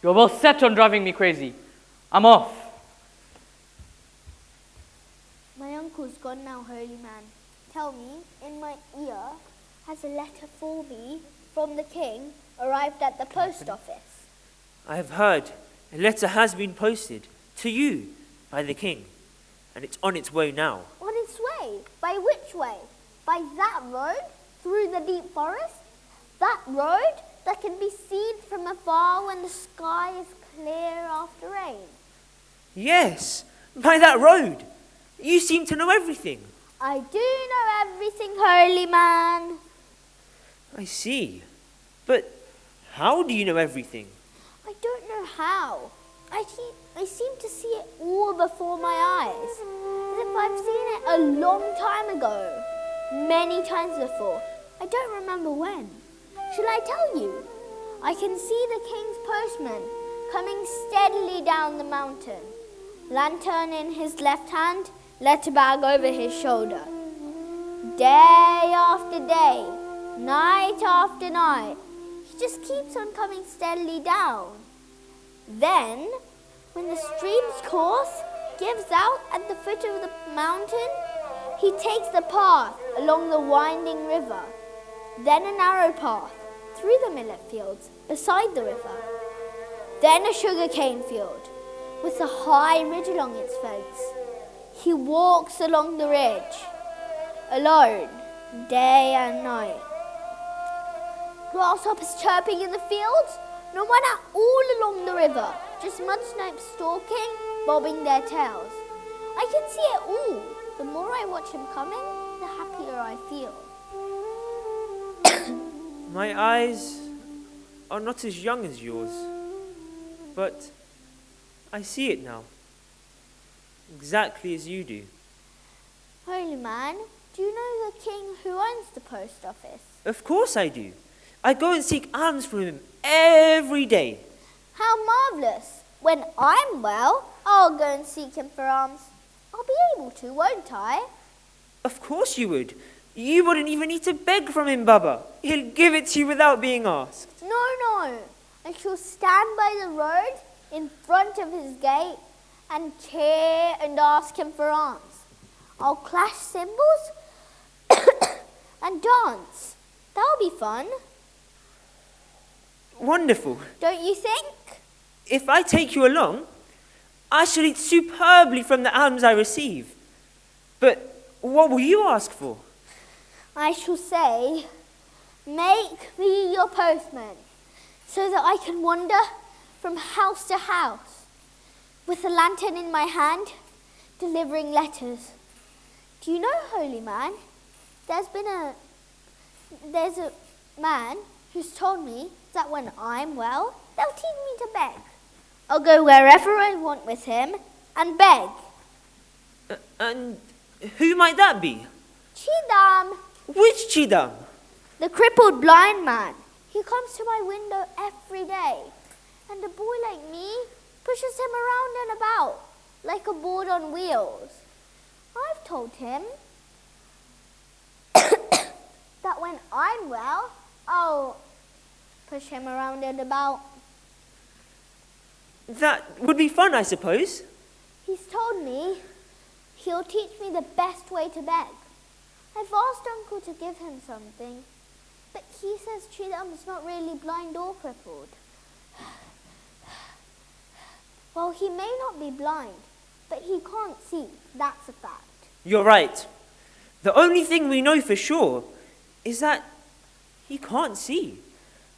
Speaker 2: You're both set on driving me crazy. I'm off.
Speaker 5: My uncle's gone now, holy man. Tell me, in my ear, has a letter for me from the king arrived at the post office?
Speaker 4: I have heard a letter has been posted to you by the king, and it's on its way now.
Speaker 5: On its way? By which way? By that road through the deep forest? That road that can be seen from afar when the sky is clear after rain?
Speaker 4: Yes, by that road. You seem to know everything.
Speaker 5: I do know everything, holy man.
Speaker 4: I see. But how do you know everything?
Speaker 5: I don't know how. I seem to see it all before my eyes, as if I've seen it a long time ago, many times before. I don't remember when. Shall I tell you? I can see the king's postman coming steadily down the mountain, lantern in his left hand, letter bag over his shoulder. Day after day, night after night, he just keeps on coming steadily down. Then, when the stream's course gives out at the foot of the mountain, he takes the path along the winding river, then a narrow path through the millet fields beside the river, then a sugarcane field with a high ridge along its fence. He walks along the ridge, alone, day and night. Grasshoppers chirping in the fields, no one at all along the river, just mud snipes stalking, bobbing their tails. I can see it all. The more I watch him coming, the happier I feel.
Speaker 4: My eyes are not as young as yours, but I see it now. Exactly as you do.
Speaker 5: Holy man, do you know the king who owns the post office?
Speaker 4: Of course I do. I go and seek alms from him every day.
Speaker 5: How marvellous! When I'm well, I'll go and seek him for alms. I'll be able to, won't I?
Speaker 4: Of course you would. You wouldn't even need to beg from him, Baba. He'll give it to you without being asked.
Speaker 5: No. I shall stand by the road in front of his gate and cheer and ask him for alms. I'll clash cymbals and dance. That'll be fun.
Speaker 4: Wonderful.
Speaker 5: Don't you think?
Speaker 4: If I take you along, I shall eat superbly from the alms I receive. But what will you ask for?
Speaker 5: I shall say, make me your postman, so that I can wander from house to house, with a lantern in my hand, delivering letters. Do you know, holy man, there's a man who's told me that when I'm well, they'll teach me to beg. I'll go wherever I want with him and beg.
Speaker 4: And who might that be?
Speaker 5: Chidam,
Speaker 4: Which Chidam?
Speaker 5: the crippled blind man. He comes to my window every day, and a boy like me pushes him around and about like a board on wheels. I've told him that when I'm well, I'll push him around and about.
Speaker 4: That would be fun, I suppose.
Speaker 5: He's told me he'll teach me the best way to beg. I've asked Uncle to give him something, but he says Chidam's not really blind or crippled. Well, he may not be blind, but he can't see. That's a fact.
Speaker 4: You're right. The only thing we know for sure is that he can't see,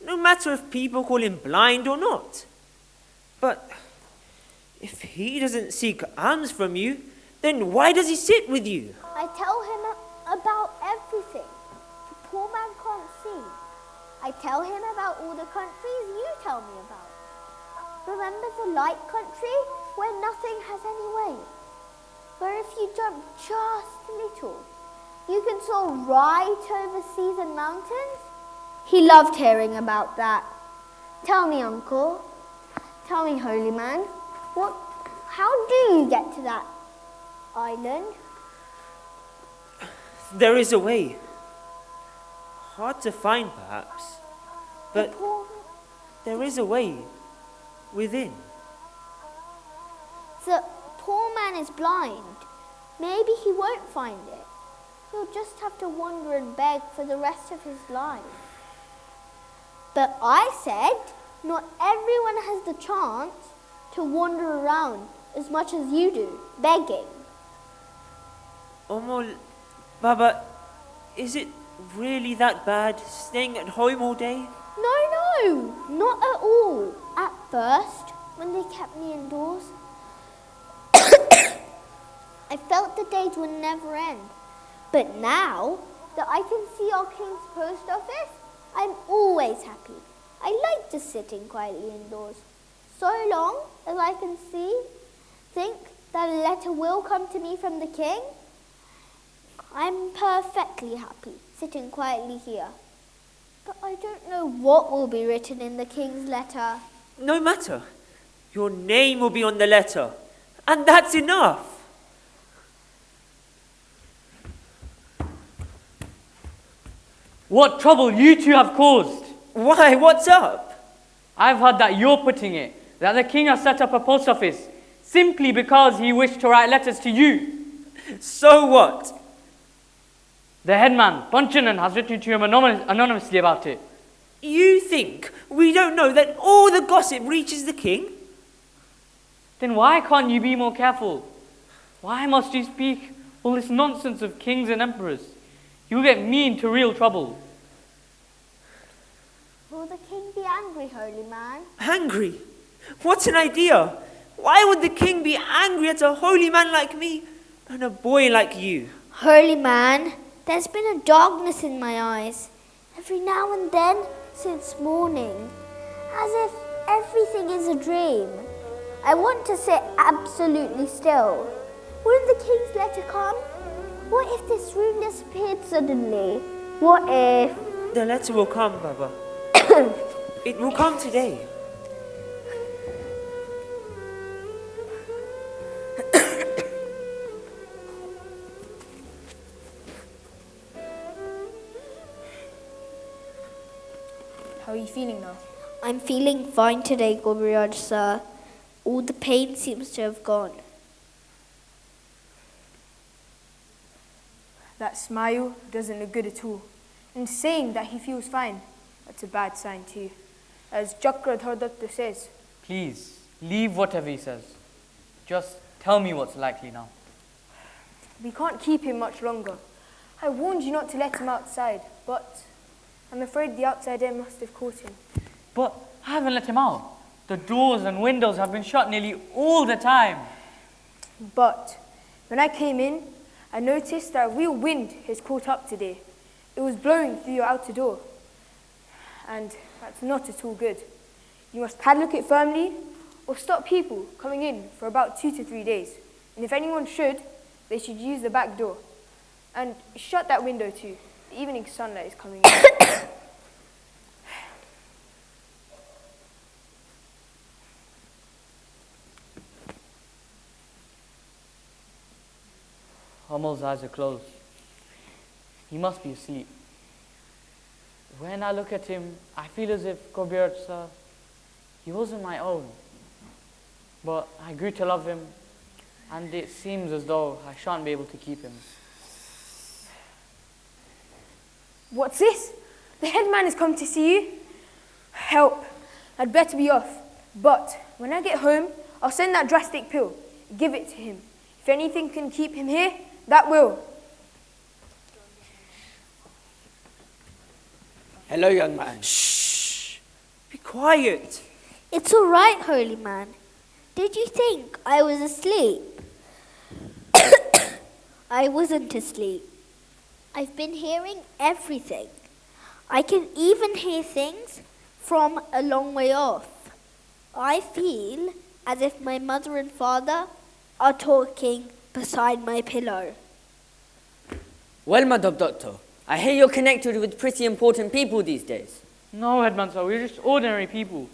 Speaker 4: no matter if people call him blind or not. But if he doesn't seek alms from you, then why does he sit with you?
Speaker 5: I tell him about everything. The poor man can't see. I tell him about all the countries you tell me about. Remember the light country where nothing has any weight? Where if you jump just a little, you can soar right over seas and mountains? He loved hearing about that. Tell me, Uncle. Tell me, holy man. How do you get to that island?
Speaker 4: There is a way. Hard to find, perhaps. But there is a way within.
Speaker 5: The poor man is blind. Maybe he won't find it. He'll just have to wander and beg for the rest of his life. But I said, not everyone has the chance to wander around as much as you do, begging.
Speaker 4: Omol, Baba, is it really that bad, staying at home all day?
Speaker 5: No, not at all. At first, when they kept me indoors, I felt the days would never end. But now that I can see our King's post office, I'm always happy. I like just sitting quietly indoors. So long as I can think that a letter will come to me from the King, I'm perfectly happy sitting quietly here. But I don't know what will be written in the King's letter.
Speaker 4: No matter. Your name will be on the letter. And that's enough.
Speaker 2: What trouble you two have caused?
Speaker 4: Why? What's up?
Speaker 2: I've heard that you're putting it, that the king has set up a post office simply because he wished to write letters to you.
Speaker 4: So what?
Speaker 2: The headman, Panchanan, has written to him anonymously about it.
Speaker 4: You think we don't know that all the gossip reaches the king?
Speaker 2: Then why can't you be more careful? Why must you speak all this nonsense of kings and emperors? You'll get me into real trouble.
Speaker 5: Will the King be angry, holy man?
Speaker 4: Angry? What an idea! Why would the king be angry at a holy man like me and a boy like you?
Speaker 5: Holy man, there's been a darkness in my eyes, every now and then since morning, as if everything is a dream. I want to sit absolutely still. Wouldn't the king's letter come? What if this room disappeared suddenly? What if...
Speaker 4: The letter will come, Baba. It will come today.
Speaker 3: How are you feeling now?
Speaker 5: I'm feeling fine today, Gobiraj, sir. All the pain seems to have gone.
Speaker 3: That smile doesn't look good at all. And saying that he feels fine, that's a bad sign too. As Chakradhar Datta says,
Speaker 2: Please, leave whatever he says. Just tell me what's likely now.
Speaker 3: we can't keep him much longer. I warned you not to let him outside, but I'm afraid the outside air must have caught him.
Speaker 2: But I haven't let him out. The doors and windows have been shut nearly all the time.
Speaker 3: But when I came in, I noticed that a real wind has caught up today. It was blowing through your outer door. And that's not at all good. You must padlock it firmly or stop people coming in for about 2 to 3 days. And if anyone should, they should use the back door. And shut that window too. The evening sunlight is coming in.
Speaker 2: Amal's eyes are closed. He must be asleep. When I look at him, I feel as if Kabir sir, he wasn't my own. But I grew to love him, and it seems as though I shan't be able to keep him.
Speaker 3: What's this? The headman has come to see you? Help. I'd better be off. But when I get home, I'll send that drastic pill. Give it to him. If anything can keep him here, that will.
Speaker 7: Hello, young man.
Speaker 4: Shh! Be quiet.
Speaker 5: It's all right, holy man. Did you think I was asleep? I wasn't asleep. I've been hearing everything. I can even hear things from a long way off. I feel as if my mother and father are talking beside my pillow.
Speaker 7: Well, Madam Doctor, I hear you're connected with pretty important people these days.
Speaker 2: No, Headman sir, we're just ordinary people.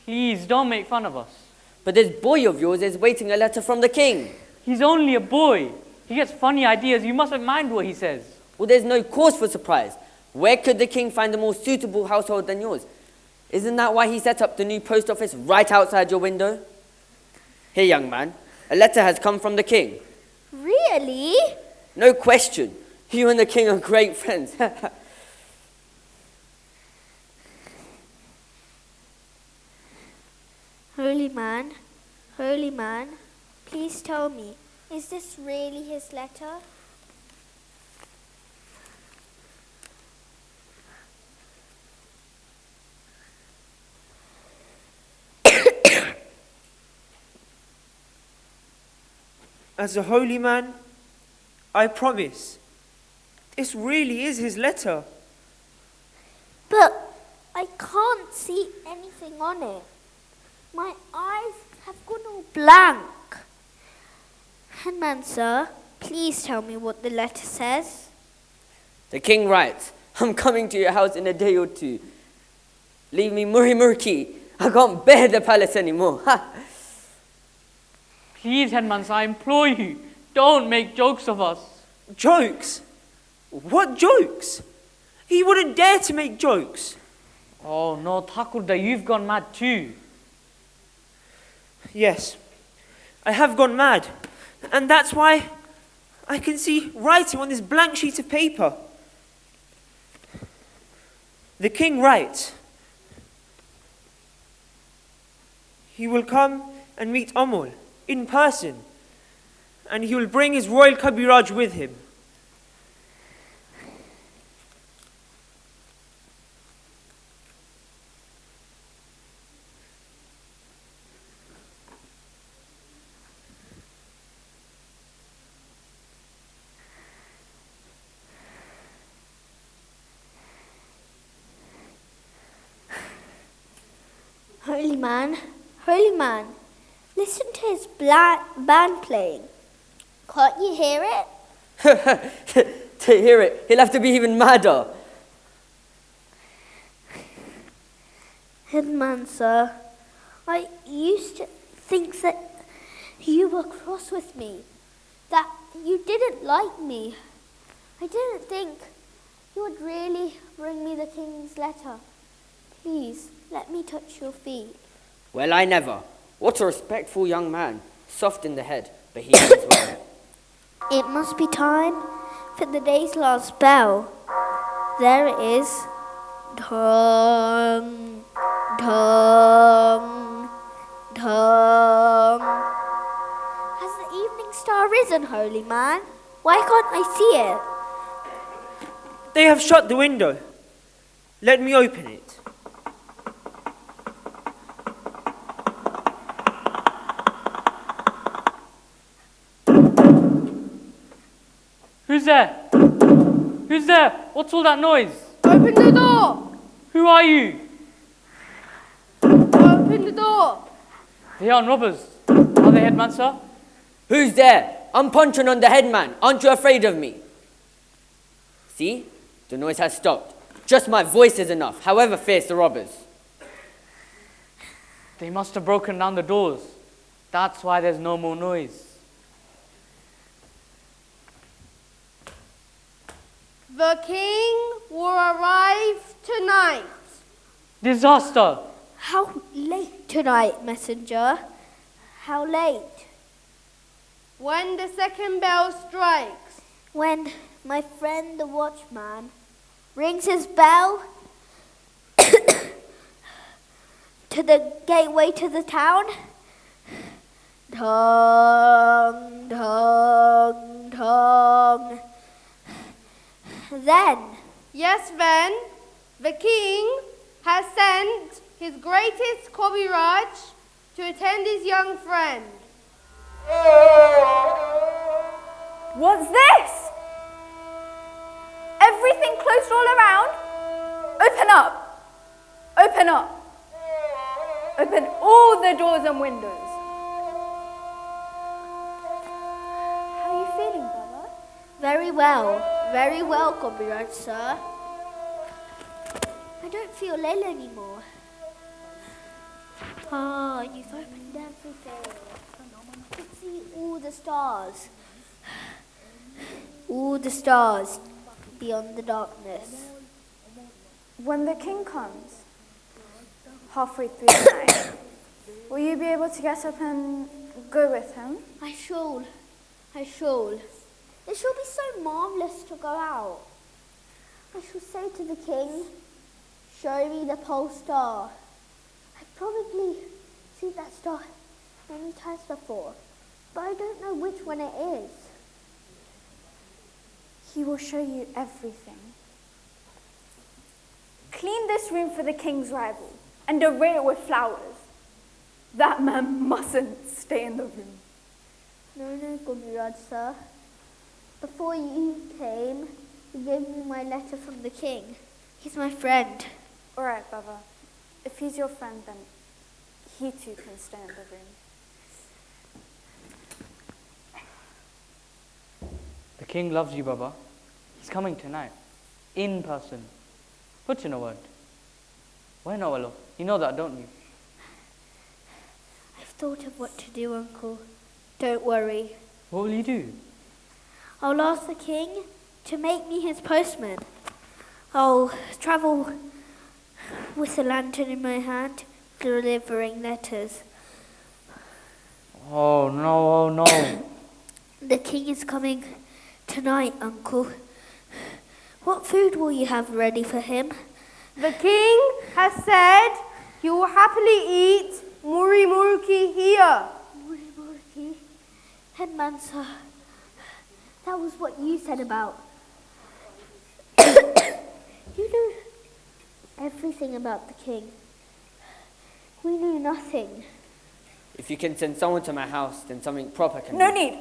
Speaker 2: Please don't make fun of us.
Speaker 7: But this boy of yours is waiting a letter from the king.
Speaker 2: He's only a boy. He gets funny ideas. You mustn't mind what he says.
Speaker 7: Well, there's no cause for surprise. Where could the king find a more suitable household than yours? Isn't that why he set up the new post office right outside your window? Here, young man, a letter has come from the king.
Speaker 5: Really?
Speaker 7: No question. You and the king are great friends.
Speaker 5: Holy man, please tell me, is this really his letter?
Speaker 4: As a holy man, I promise, this really is his letter.
Speaker 5: But I can't see anything on it. My eyes have gone all blank. Headman, sir, please tell me what the letter says.
Speaker 7: The king writes, I'm coming to your house in a day or two. Leave me murky. I can't bear the palace anymore.
Speaker 2: Please, Headman sir, I implore you, don't make jokes of us.
Speaker 4: Jokes? What jokes? He wouldn't dare to make jokes.
Speaker 2: Oh no, Tagore, you've gone mad too.
Speaker 4: Yes, I have gone mad. And that's why I can see writing on this blank sheet of paper. The king writes, he will come and meet Amal in person, and he will bring his royal Kabiraj with him.
Speaker 5: Holy man, Listen to his band playing. Can't you hear it?
Speaker 7: To hear it, he'll have to be even madder.
Speaker 5: Headman, sir, I used to think that you were cross with me, that you didn't like me. I didn't think you would really bring me the king's letter. Please, let me touch your feet.
Speaker 7: Well, I never. What a respectful young man. Soft in the head, but he knows well.
Speaker 5: It must be time for the day's last bell. There it is. Dong, dong, dong. Has the evening star risen, holy man? Why can't I see it?
Speaker 4: They have shut the window. Let me open it.
Speaker 2: Who's there? Who's there? What's all that noise?
Speaker 3: Open the door!
Speaker 2: Who are you?
Speaker 3: Open the door!
Speaker 2: They aren't robbers. Are they, headman, sir?
Speaker 7: Who's there? I'm punching on the headman. Aren't you afraid of me? See? The noise has stopped. Just my voice is enough, however fierce the robbers.
Speaker 2: They must have broken down the doors. That's why there's no more noise.
Speaker 3: The king will arrive tonight.
Speaker 2: Disaster!
Speaker 5: How late tonight, messenger? How late?
Speaker 3: When the second bell strikes.
Speaker 5: When my friend the watchman rings his bell to the gateway to the town. Dong, dong, dong. Then,
Speaker 3: Yes, then, the king has sent his greatest Kobiraj to attend his young friend.
Speaker 10: What's this? Everything closed all around? Open up! Open up! Open all the doors and windows. How are you feeling, Baba?
Speaker 5: very well, Kobiraj, sir. I don't feel ill anymore. Ah, you've opened everything. I can see all the stars. All the stars beyond the darkness.
Speaker 10: When the king comes, halfway through the night, will you be able to get up and go with him?
Speaker 5: I shall. It shall be so marvellous to go out. I shall say to the king, show me the pole star. I've probably seen that star many times before, but I don't know which one it is.
Speaker 10: He will show you everything. Clean this room for the king's rival and array it with flowers. That man mustn't stay in the room.
Speaker 5: No, Kobiraj, sir. Before you came, you gave me my letter from the king. He's my friend.
Speaker 10: All right, Baba. If he's your friend, then he too can stay in the room.
Speaker 2: The king loves you, Baba. He's coming tonight. In person. Put in a word. Why not, Wallo? You know that, don't you?
Speaker 5: I've thought of what to do, Uncle. Don't worry.
Speaker 2: What will you do?
Speaker 5: I'll ask the king to make me his postman. I'll travel with a lantern in my hand, delivering letters.
Speaker 2: Oh no.
Speaker 5: The king is coming tonight, Uncle. What food will you have ready for him?
Speaker 3: The king has said he will happily eat muri muruki here.
Speaker 5: Murimuruki. Headman, sir, that was what you said about. You knew everything about the king. We knew nothing.
Speaker 7: If you can send someone to my house, then something proper can
Speaker 10: No
Speaker 7: be.
Speaker 10: need.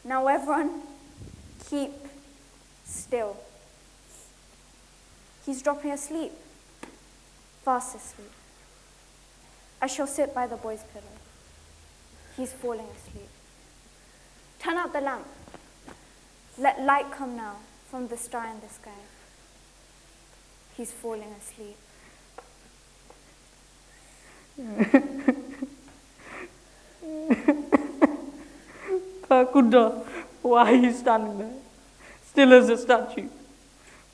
Speaker 10: Now everyone, keep still. He's dropping asleep. Fast asleep. I shall sit by the boy's pillow. He's falling asleep. Turn out the lamp. Let light come now from the star in the sky. He's falling asleep.
Speaker 2: Takunda, why are you standing there, still as a statue,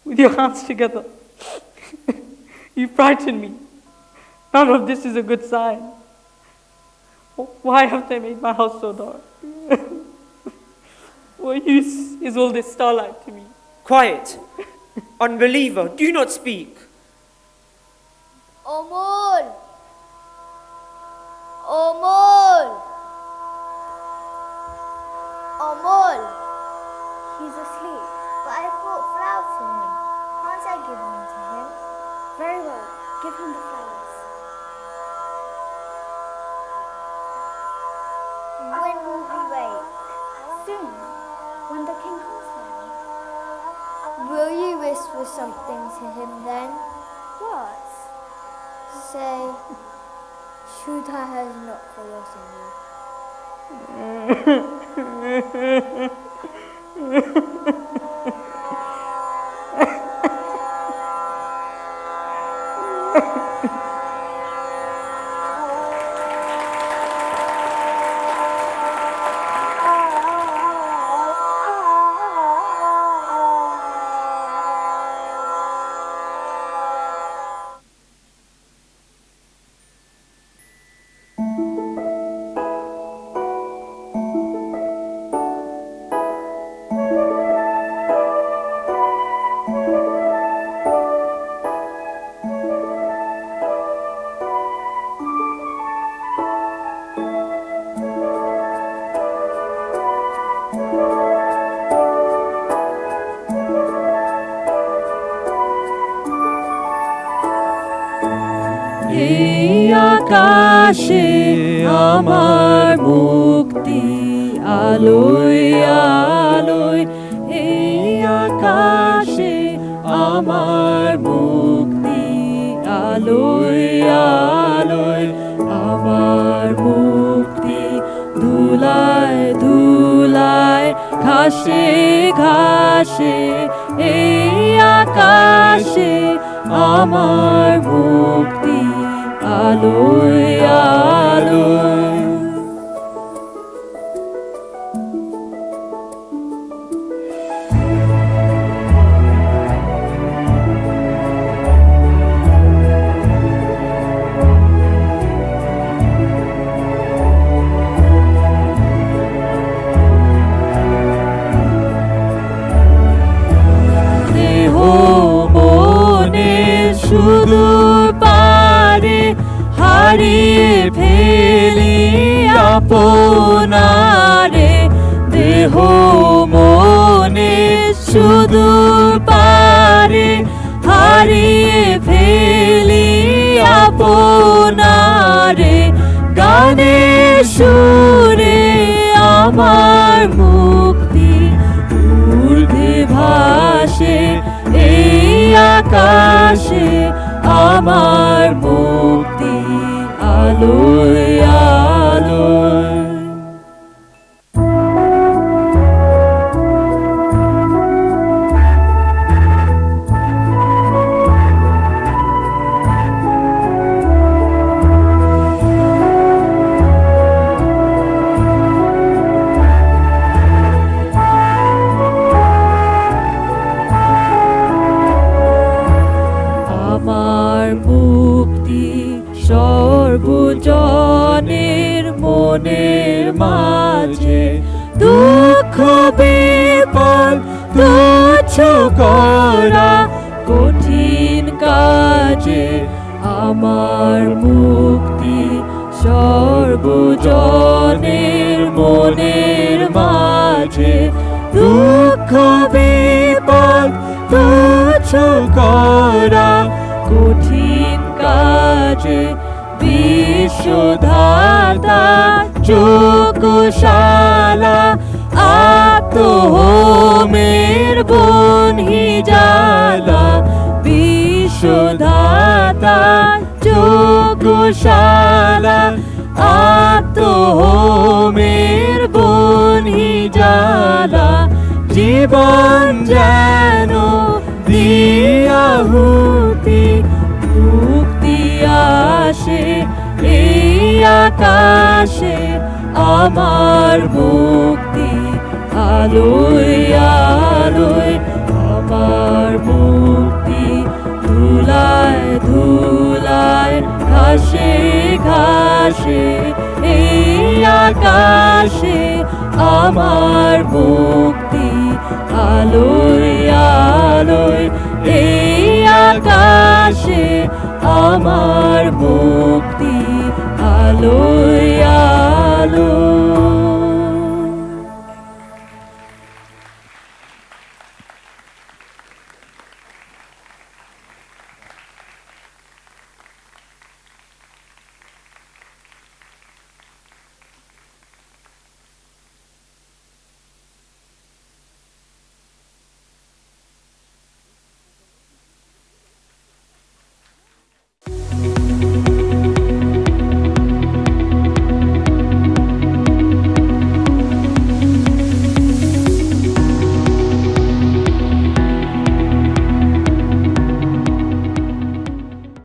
Speaker 2: with your hands together? You frighten me. None of this is a good sign. Why have they made my house so dark? What use is all this starlight to me?
Speaker 4: Quiet! Unbeliever, do not speak!
Speaker 8: Omol! Omol! Omol!
Speaker 10: He's asleep.
Speaker 8: But I brought flowers for him. Can't I give them to him?
Speaker 10: Very well. Give him the flowers.
Speaker 8: When will we wake?
Speaker 10: Soon, when the king comes for him.
Speaker 8: Will you whisper something to him then?
Speaker 10: What?
Speaker 8: Say, Shuddha has not forgotten you.
Speaker 1: এই আকাশে আমার মুক্তি আলোয় আলোয়, এই আকাশে আমার মুক্তি আলোয় আলোয়, আমার মুক্তি ধুলায় ধুলায় ঘাসে ঘাসে, এই আকাশে আমার মুক্তি আলোয় আলোয়। দেহ মনে সুদূর পারে হারিয়ে ফেলি আপনারে, দেহ মনে সুদূর পারে হারিয়ে ফেলি আপনারে, গানের সুরে আমার মুক্তি ঊর্ধ্বে ভাসে, এই আকাশে আমার মুক্তি আলোয় আলোয়। আমার মুক্তি সর্বজনের মনের মাঝে, দুঃখ বিপদ তুচ্ছ করা কঠিন কাজে, আমার মুক্তি সর্বজনের মনের মাঝে, দুঃখ বিপদ তুচ্ছ করা কঠিন কাজে, বিশ্বধাতা যোগশালা আত্মহোমের বনহি জ্বালা, বিশ্বধাতা যোগশালা
Speaker 11: জীবন যেন দিয়াহুতি মুক্তি আসে এই আকাশে আমার মুক্তি আলোয় আলোয় আমার মুক্তি ধুলায় ধুলায় ঘাসে ঘাসে এই আকাশে আমার মুক্তি আলোয় আলোয় এই আকাশে আমার মুক্তি আলোয় আলোয়